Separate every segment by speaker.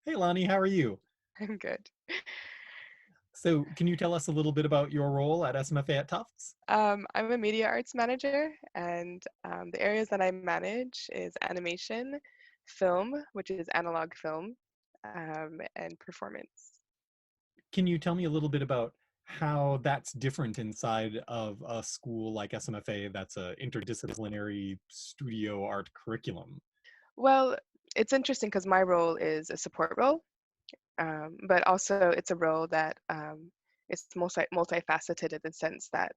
Speaker 1: Hey Lani, how are you?
Speaker 2: I'm good.
Speaker 1: So can you tell us a little bit about your role at SMFA at Tufts?
Speaker 2: I'm a media arts manager, and the areas that I manage is animation, film, which is analog film, and performance.
Speaker 1: Can you tell me a little bit about how that's different inside of a school like SMFA that's a interdisciplinary studio art curriculum?
Speaker 2: Well, it's interesting because my role is a support role, but also it's a role that it's multifaceted in the sense that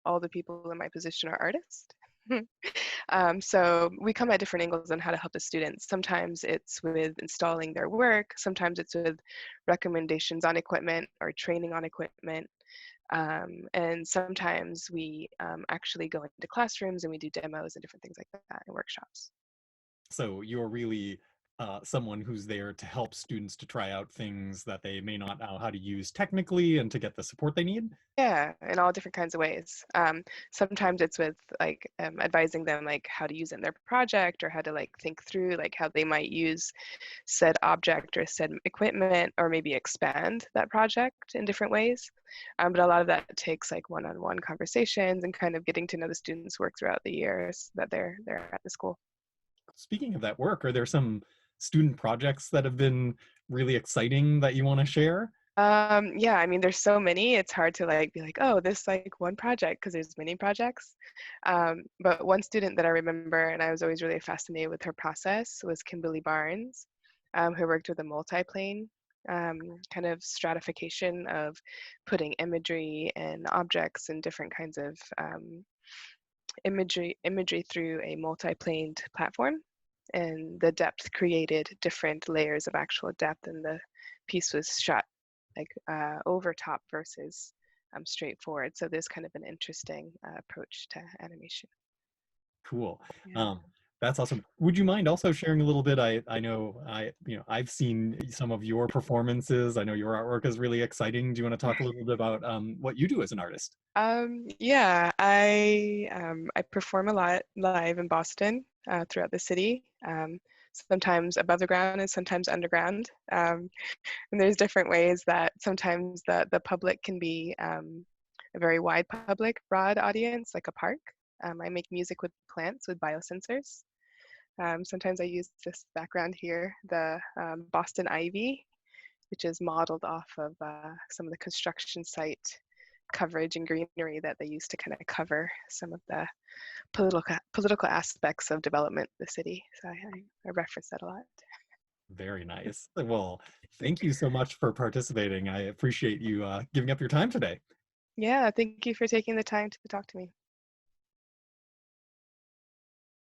Speaker 2: all the people in my position are artists. So we come at different angles on how to help the students. Sometimes it's with installing their work, sometimes it's with recommendations on equipment or training on equipment. And sometimes we actually go into classrooms and we do demos and different things like that and workshops.
Speaker 1: So you're really someone who's there to help students to try out things that they may not know how to use technically and to get the support they need?
Speaker 2: Yeah, in all different kinds of ways. Sometimes it's with like advising them like how to use it in their project or how to like think through like how they might use said object or said equipment or maybe expand that project in different ways. But a lot of that takes like one-on-one conversations and kind of getting to know the students' work throughout the years that they're at the school.
Speaker 1: Speaking of that work, are there some student projects that have been really exciting that you want to share?
Speaker 2: Yeah, I mean, there's so many, it's hard to like be like, oh, this like one project, because there's many projects. But one student that I remember, and I was always really fascinated with her process, was Kimberly Barnes, who worked with a multiplane um, kind of stratification of putting imagery and objects and different kinds of imagery through a multi-planed platform. And the depth created different layers of actual depth, and the piece was shot like over top versus straightforward. So there's kind of an interesting approach to animation.
Speaker 1: Cool.
Speaker 2: Yeah.
Speaker 1: Um, that's awesome. Would you mind also sharing a little bit? I know I've seen some of your performances. I know your artwork is really exciting. Do you want to talk a little bit about what you do as an artist?
Speaker 2: Yeah, I perform a lot live in Boston throughout the city. Sometimes above the ground and sometimes underground. And there's different ways that sometimes the public can be a very wide public, broad audience, like a park. I make music with plants with biosensors. Sometimes I use this background here, the Boston ivy, which is modeled off of some of the construction site coverage and greenery that they used to kind of cover some of the political aspects of development of the city. So I reference that a lot.
Speaker 1: Very nice. Well, thank you so much for participating. I appreciate you giving up your time today.
Speaker 2: Yeah, thank you for taking the time to talk to me.